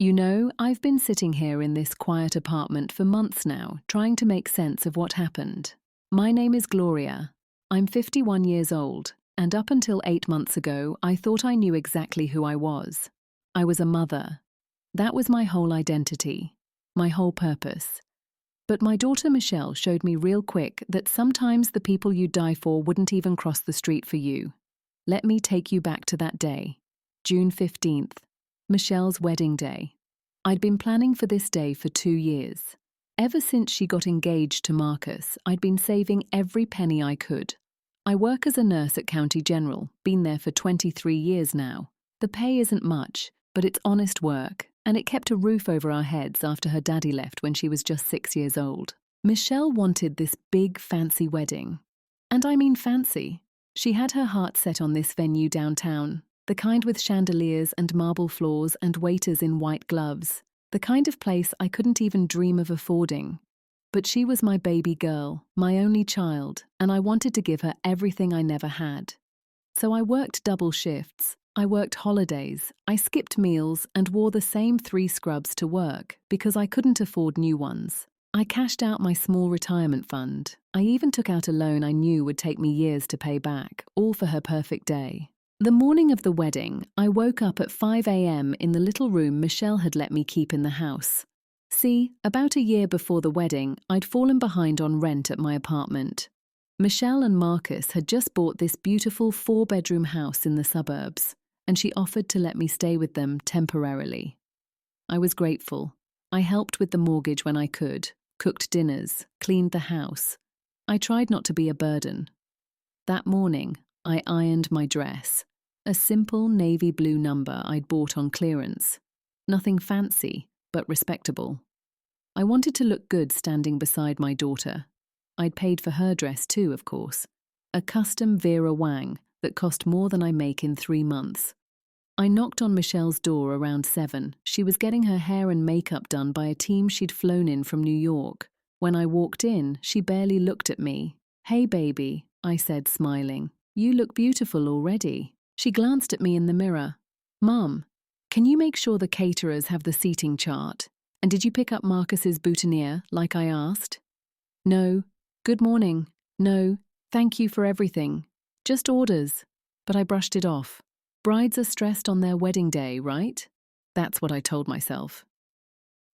I've been sitting here in this quiet apartment for months now, trying to make sense of what happened. My name is Gloria. I'm 51 years old, and up until 8 months ago, I thought I knew exactly who I was. I was a mother. That was my whole identity, my whole purpose. But my daughter Michelle showed me real quick that sometimes the people you die for wouldn't even cross the street for you. Let me take you back to that day, June 15th, Michelle's wedding day. I'd been planning for this day for 2 years. Ever since she got engaged to Marcus, I'd been saving every penny I could. I work as a nurse at County General, been there for 23 years now. The pay isn't much, but it's honest work, and it kept a roof over our heads after her daddy left when she was just 6 years old. Michelle wanted this big, fancy wedding. And I mean fancy. She had her heart set on this venue downtown, the kind with chandeliers and marble floors and waiters in white gloves, the kind of place I couldn't even dream of affording. But she was my baby girl, my only child, and I wanted to give her everything I never had. So I worked double shifts, I worked holidays, I skipped meals and wore the same 3 scrubs to work because I couldn't afford new ones. I cashed out my small retirement fund. I even took out a loan I knew would take me years to pay back, all for her perfect day. The morning of the wedding, I woke up at 5 a.m. in the little room Michelle had let me keep in the house. See, about a year before the wedding, I'd fallen behind on rent at my apartment. Michelle and Marcus had just bought this beautiful 4-bedroom house in the suburbs, and she offered to let me stay with them temporarily. I was grateful. I helped with the mortgage when I could, cooked dinners, cleaned the house. I tried not to be a burden. That morning, I ironed my dress. A simple navy blue number I'd bought on clearance. Nothing fancy, but respectable. I wanted to look good standing beside my daughter. I'd paid for her dress too, of course. A custom Vera Wang that cost more than I make in 3 months. I knocked on Michelle's door around 7. She was getting her hair and makeup done by a team she'd flown in from New York. When I walked in, she barely looked at me. "Hey, baby," I said, smiling. "You look beautiful already." She glanced at me in the mirror. "Mum, can you make sure the caterers have the seating chart? And did you pick up Marcus's boutonniere, like I asked?" "No. Good morning. No. Thank you for everything. Just orders." But I brushed it off. Brides are stressed on their wedding day, right? That's what I told myself.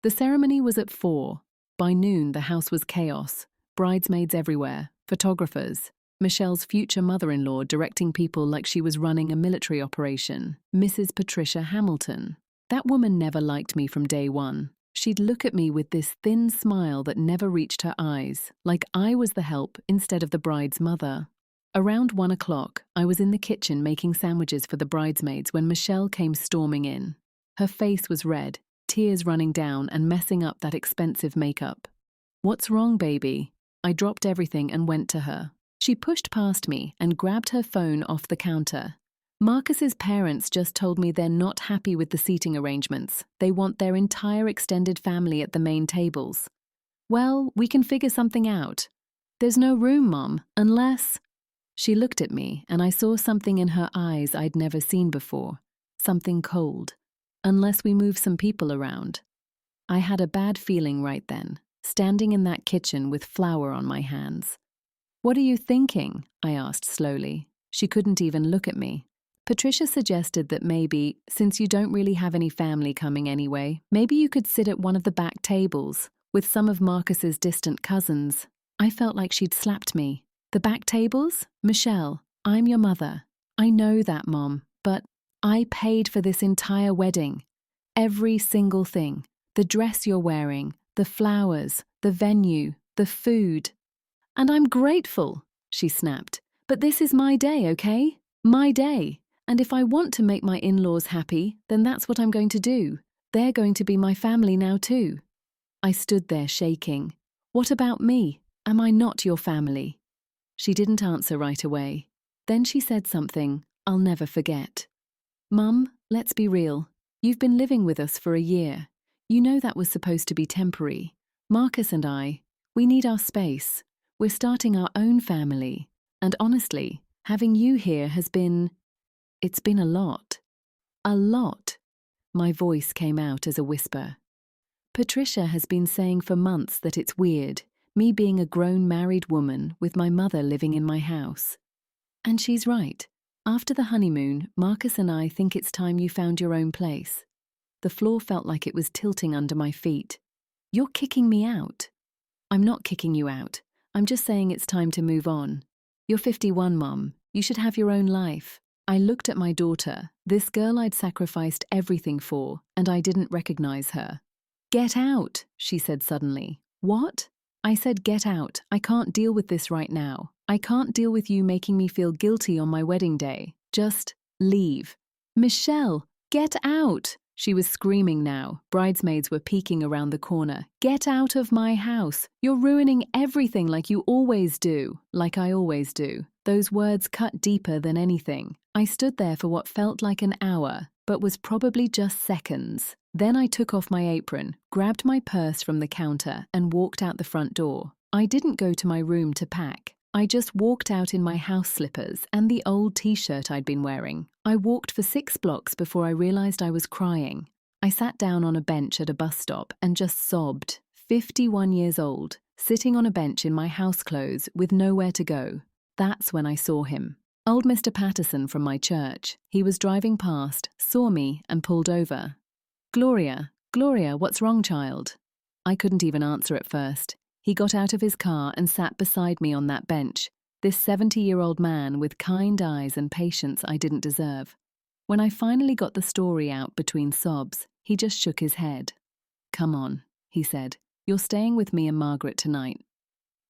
The ceremony was at 4. By noon, the house was chaos. Bridesmaids everywhere, photographers. Michelle's future mother-in-law directing people like she was running a military operation. Mrs. Patricia Hamilton. That woman never liked me from day one. She'd look at me with this thin smile that never reached her eyes, like I was the help instead of the bride's mother. Around 1 o'clock, I was in the kitchen making sandwiches for the bridesmaids when Michelle came storming in. Her face was red, tears running down and messing up that expensive makeup. "What's wrong, baby?" I dropped everything and went to her. She pushed past me and grabbed her phone off the counter. "Marcus's parents just told me they're not happy with the seating arrangements. They want their entire extended family at the main tables." "Well, we can figure something out." "There's no room, Mom, unless—" She looked at me, and I saw something in her eyes I'd never seen before. Something cold. "Unless we move some people around." I had a bad feeling right then, standing in that kitchen with flour on my hands. "What are you thinking?" I asked slowly. She couldn't even look at me. "Patricia suggested that maybe, since you don't really have any family coming anyway, maybe you could sit at one of the back tables with some of Marcus's distant cousins." I felt like she'd slapped me. "The back tables? Michelle, I'm your mother. I know that, Mom, but I paid for this entire wedding. Every single thing. The dress you're wearing, the flowers, the venue, the food." "And I'm grateful," she snapped. "But this is my day, okay? My day. And if I want to make my in-laws happy, then that's what I'm going to do. They're going to be my family now too." I stood there shaking. "What about me? Am I not your family?" She didn't answer right away. Then she said something I'll never forget. "Mum, let's be real. You've been living with us for a year. You know that was supposed to be temporary. Marcus and I, we need our space. We're starting our own family. And honestly, having you here has been... it's been a lot. A lot. My voice came out as a whisper. Patricia has been saying for months that it's weird, me being a grown married woman with my mother living in my house. And she's right. After the honeymoon, Marcus and I think it's time you found your own place. The floor felt like it was tilting under my feet. You're kicking me out. I'm not kicking you out. I'm just saying it's time to move on. You're 51, Mum. You should have your own life. I looked at my daughter, this girl I'd sacrificed everything for, and I didn't recognize her. Get out, she said suddenly. What? I said get out. I can't deal with this right now. I can't deal with you making me feel guilty on my wedding day. Just leave. Michelle, get out! She was screaming now. Bridesmaids were peeking around the corner. Get out of my house. You're ruining everything like you always do. Like I always do. Those words cut deeper than anything. I stood there for what felt like an hour, but was probably just seconds. Then I took off my apron, grabbed my purse from the counter, and walked out the front door. I didn't go to my room to pack. I just walked out in my house slippers and the old t-shirt I'd been wearing. I walked for 6 blocks before I realized I was crying. I sat down on a bench at a bus stop and just sobbed. 51 years old, sitting on a bench in my house clothes with nowhere to go. That's when I saw him. Old Mr. Patterson from my church. He was driving past, saw me, and pulled over. Gloria, what's wrong, child? I couldn't even answer at first. He got out of his car and sat beside me on that bench, this 70-year-old man with kind eyes and patience I didn't deserve. When I finally got the story out between sobs, he just shook his head. Come on, he said. You're staying with me and Margaret tonight.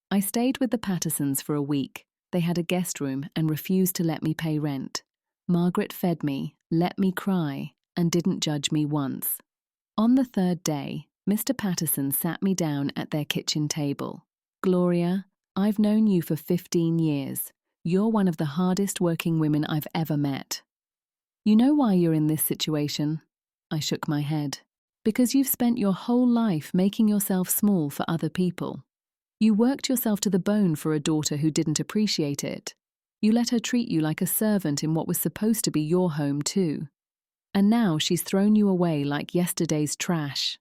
I stayed with the Pattersons for a week. They had a guest room and refused to let me pay rent. Margaret fed me, let me cry, and didn't judge me once. On the 3rd day, Mr. Patterson sat me down at their kitchen table. Gloria, I've known you for 15 years. You're one of the hardest working women I've ever met. You know why you're in this situation? I shook my head. Because you've spent your whole life making yourself small for other people. You worked yourself to the bone for a daughter who didn't appreciate it. You let her treat you like a servant in what was supposed to be your home too. And now she's thrown you away like yesterday's trash.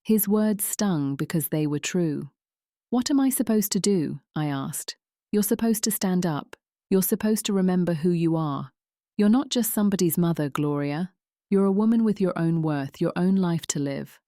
His words stung because they were true. What am I supposed to do? I asked. You're supposed to stand up. You're supposed to remember who you are. You're not just somebody's mother, Gloria. You're a woman with your own worth, your own life to live.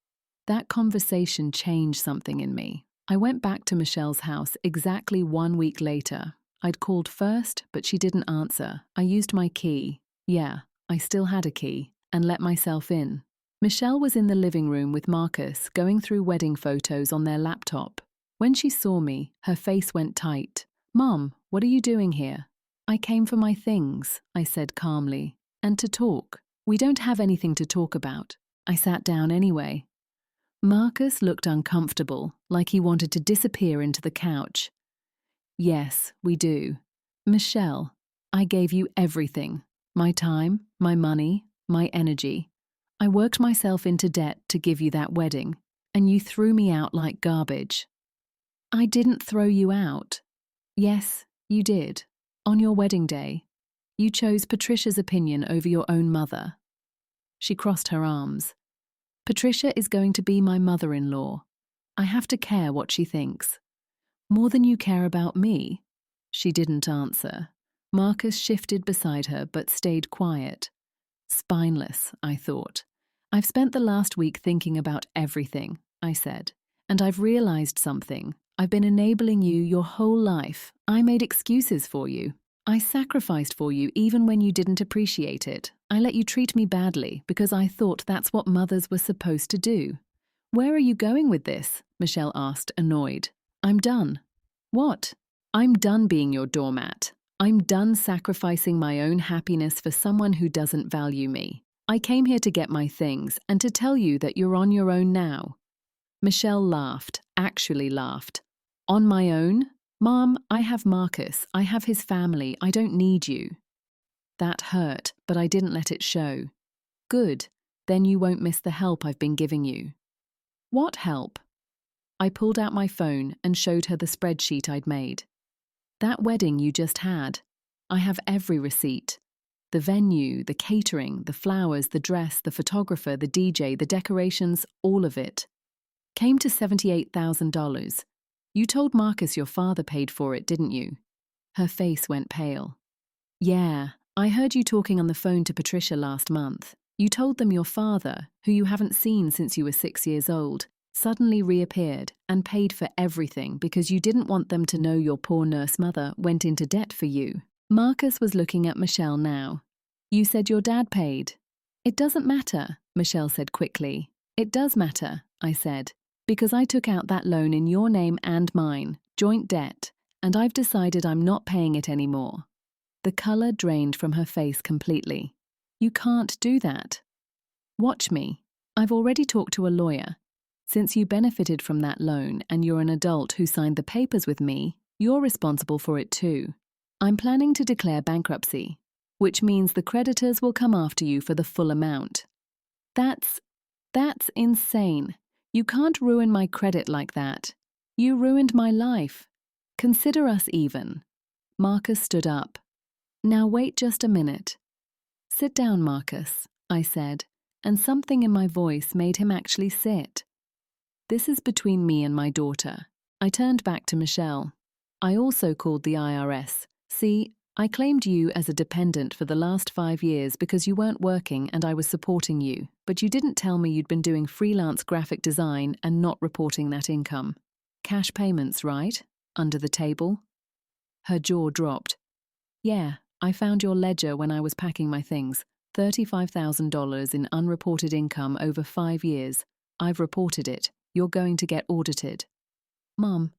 That conversation changed something in me. I went back to Michelle's house exactly 1 week later. I'd called first, but she didn't answer. I used my key. Yeah, I still had a key, and let myself in. Michelle was in the living room with Marcus, going through wedding photos on their laptop. When she saw me, her face went tight. Mom, what are you doing here? I came for my things, I said calmly, and to talk. We don't have anything to talk about. I sat down anyway. Marcus looked uncomfortable, like he wanted to disappear into the couch. Yes, we do. Michelle, I gave you everything. My time, my money, my energy. I worked myself into debt to give you that wedding, and you threw me out like garbage. I didn't throw you out. Yes, you did. On your wedding day, you chose Patricia's opinion over your own mother. She crossed her arms. Patricia is going to be my mother-in-law. I have to care what she thinks. More than you care about me. She didn't answer. Marcus shifted beside her but stayed quiet. Spineless, I thought. I've spent the last week thinking about everything, I said, and I've realized something. I've been enabling you your whole life. I made excuses for you. I sacrificed for you even when you didn't appreciate it. I let you treat me badly because I thought that's what mothers were supposed to do. Where are you going with this? Michelle asked, annoyed. I'm done. What? I'm done being your doormat. I'm done sacrificing my own happiness for someone who doesn't value me. I came here to get my things and to tell you that you're on your own now. Michelle laughed, actually laughed. On my own? Mom, I have Marcus. I have his family. I don't need you. That hurt, but I didn't let it show. Good. Then you won't miss the help I've been giving you. What help? I pulled out my phone and showed her the spreadsheet I'd made. That wedding you just had. I have every receipt. The venue, the catering, the flowers, the dress, the photographer, the DJ, the decorations, all of it. Came to $78,000. You told Marcus your father paid for it, didn't you? Her face went pale. Yeah, I heard you talking on the phone to Patricia last month. You told them your father, who you haven't seen since you were 6 years old, suddenly reappeared and paid for everything because you didn't want them to know your poor nurse mother went into debt for you. Marcus was looking at Michelle now. You said your dad paid. It doesn't matter, Michelle said quickly. It does matter, I said, because I took out that loan in your name and mine, joint debt, and I've decided I'm not paying it anymore. The color drained from her face completely. You can't do that. Watch me. I've already talked to a lawyer. Since you benefited from that loan and you're an adult who signed the papers with me, you're responsible for it too. I'm planning to declare bankruptcy, which means the creditors will come after you for the full amount. That's insane. You can't ruin my credit like that. You ruined my life. Consider us even. Marcus stood up. Now wait just a minute. Sit down, Marcus, I said, and something in my voice made him actually sit. This is between me and my daughter. I turned back to Michelle. I also called the IRS. See, I claimed you as a dependent for the last 5 years because you weren't working and I was supporting you, but you didn't tell me you'd been doing freelance graphic design and not reporting that income. Cash payments, right? Under the table? Her jaw dropped. Yeah, I found your ledger when I was packing my things. $35,000 in unreported income over 5 years. I've reported it. You're going to get audited. Mom.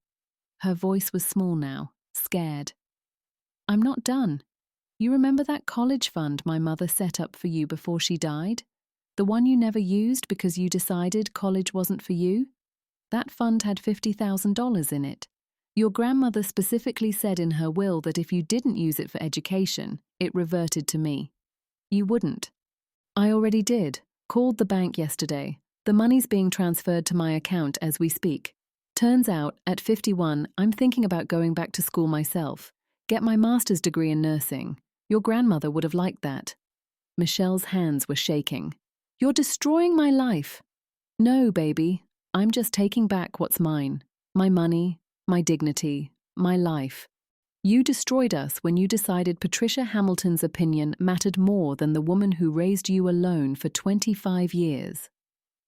Her voice was small now, scared. I'm not done. You remember that college fund my mother set up for you before she died? The one you never used because you decided college wasn't for you? That fund had $50,000 in it. Your grandmother specifically said in her will that if you didn't use it for education, it reverted to me. You wouldn't. I already did. Called the bank yesterday. The money's being transferred to my account as we speak. Turns out, at 51, I'm thinking about going back to school myself. Get my master's degree in nursing. Your grandmother would have liked that. Michelle's hands were shaking. You're destroying my life. No, baby. I'm just taking back what's mine. My money, my dignity, my life. You destroyed us when you decided Patricia Hamilton's opinion mattered more than the woman who raised you alone for 25 years.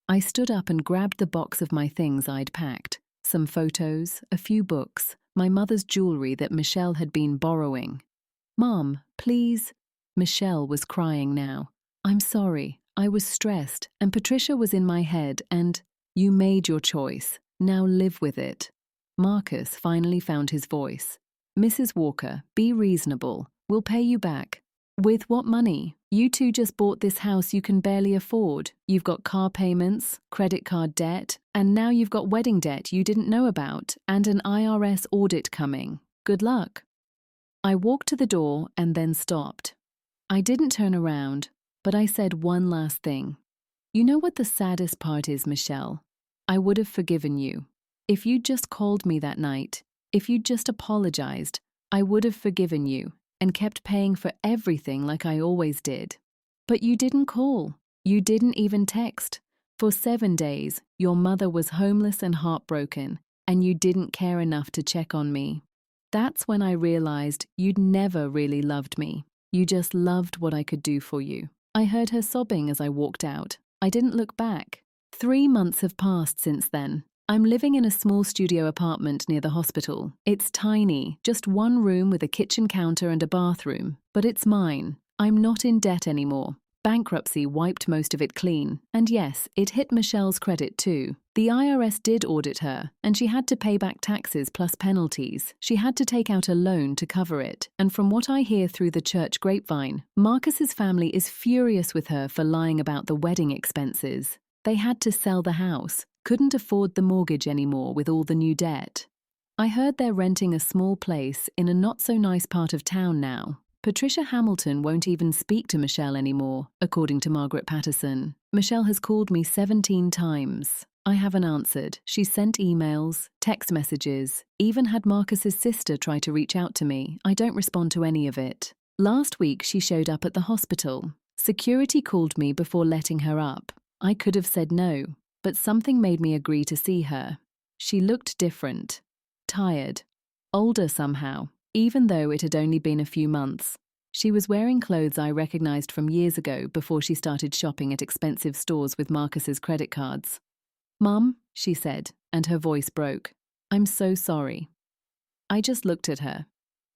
I stood up and grabbed the box of my things I'd packed. Some photos, a few books, my mother's jewelry that Michelle had been borrowing. Mom, please. Michelle was crying now. I'm sorry. I was stressed, and Patricia was in my head, and you made your choice. Now live with it. Marcus finally found his voice. Mrs. Walker, be reasonable. We'll pay you back. With what money? You two just bought this house you can barely afford. You've got car payments, credit card debt, and now you've got wedding debt you didn't know about, and an IRS audit coming. Good luck. I walked to the door and then stopped. I didn't turn around, but I said one last thing. You know what the saddest part is, Michelle? I would have forgiven you. If you'd just called me that night, if you'd just apologized, I would have forgiven you and kept paying for everything like I always did. But you didn't call. You didn't even text. For 7 days, your mother was homeless and heartbroken, and you didn't care enough to check on me. That's when I realized you'd never really loved me. You just loved what I could do for you. I heard her sobbing as I walked out. I didn't look back. 3 months have passed since then. I'm living in a small studio apartment near the hospital. It's tiny, just one room with a kitchen counter and a bathroom, but it's mine. I'm not in debt anymore. Bankruptcy wiped most of it clean. And yes, it hit Michelle's credit too. The IRS did audit her, and she had to pay back taxes plus penalties. She had to take out a loan to cover it. And from what I hear through the church grapevine, Marcus's family is furious with her for lying about the wedding expenses. They had to sell the house. Couldn't afford the mortgage anymore with all the new debt. I heard they're renting a small place in a not-so-nice part of town now. Patricia Hamilton won't even speak to Michelle anymore, according to Margaret Patterson. Michelle has called me 17 times. I haven't answered. She sent emails, text messages, even had Marcus's sister try to reach out to me. I don't respond to any of it. Last week she showed up at the hospital. Security called me before letting her up. I could have said no, but something made me agree to see her. She looked different. Tired. Older somehow, even though it had only been a few months. She was wearing clothes I recognized from years ago before she started shopping at expensive stores with Marcus's credit cards. "Mum," she said, and her voice broke. "I'm so sorry." I just looked at her.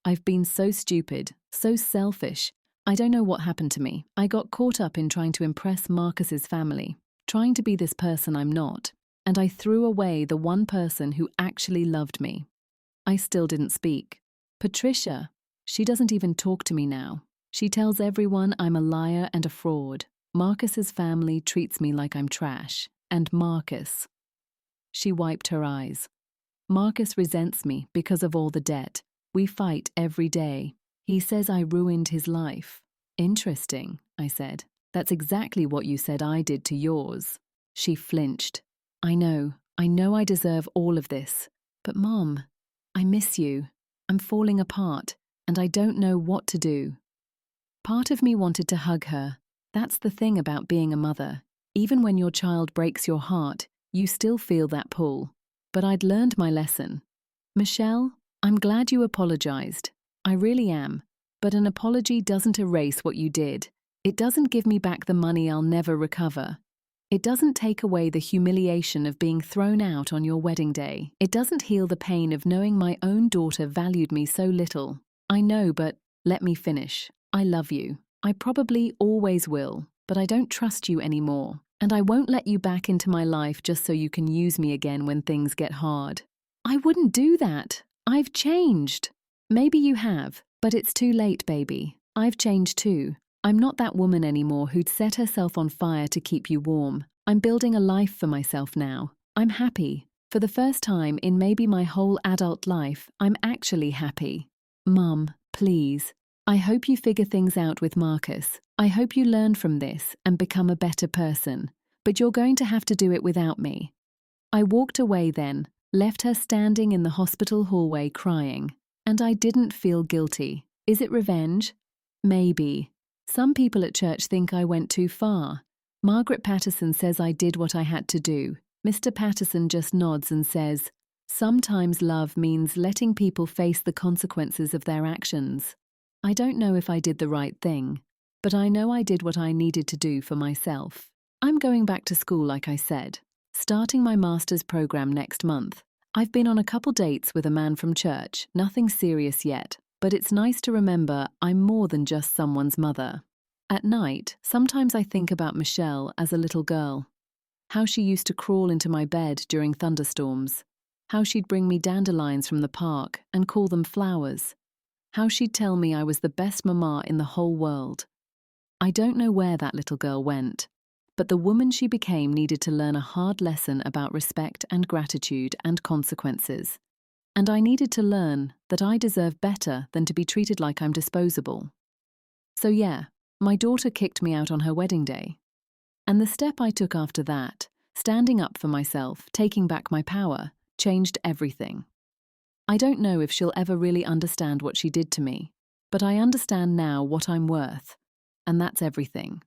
I've been so stupid, so selfish. I don't know what happened to me. I got caught up in trying to impress Marcus's family, trying to be this person I'm not, and I threw away the one person who actually loved me. I still didn't speak. Patricia, she doesn't even talk to me now. She tells everyone I'm a liar and a fraud. Marcus's family treats me like I'm trash. And Marcus. She wiped her eyes. Marcus resents me because of all the debt. We fight every day. He says I ruined his life. Interesting, I said. That's exactly what you said I did to yours. She flinched. I know I deserve all of this. But Mom, I miss you. I'm falling apart, and I don't know what to do. Part of me wanted to hug her. That's the thing about being a mother. Even when your child breaks your heart, you still feel that pull. But I'd learned my lesson. Michelle, I'm glad you apologized. I really am. But an apology doesn't erase what you did. It doesn't give me back the money I'll never recover. It doesn't take away the humiliation of being thrown out on your wedding day. It doesn't heal the pain of knowing my own daughter valued me so little. I know, but let me finish. I love you. I probably always will, but I don't trust you anymore. And I won't let you back into my life just so you can use me again when things get hard. I wouldn't do that. I've changed. Maybe you have, but it's too late, baby. I've changed too. I'm not that woman anymore who'd set herself on fire to keep you warm. I'm building a life for myself now. I'm happy. For the first time in maybe my whole adult life, I'm actually happy. Mum, please. I hope you figure things out with Marcus. I hope you learn from this and become a better person. But you're going to have to do it without me. I walked away then, left her standing in the hospital hallway crying. And I didn't feel guilty. Is it revenge? Maybe. Some people at church think I went too far. Margaret Patterson says I did what I had to do. Mr. Patterson just nods and says, sometimes love means letting people face the consequences of their actions. I don't know if I did the right thing, but I know I did what I needed to do for myself. I'm going back to school, like I said, starting my master's program next month. I've been on a couple dates with a man from church, nothing serious yet. But it's nice to remember I'm more than just someone's mother. At night, sometimes I think about Michelle as a little girl. How she used to crawl into my bed during thunderstorms. How she'd bring me dandelions from the park and call them flowers. How she'd tell me I was the best mama in the whole world. I don't know where that little girl went, but the woman she became needed to learn a hard lesson about respect and gratitude and consequences. And I needed to learn that I deserve better than to be treated like I'm disposable. So yeah, my daughter kicked me out on her wedding day. And the step I took after that, standing up for myself, taking back my power, changed everything. I don't know if she'll ever really understand what she did to me, but I understand now what I'm worth, and that's everything.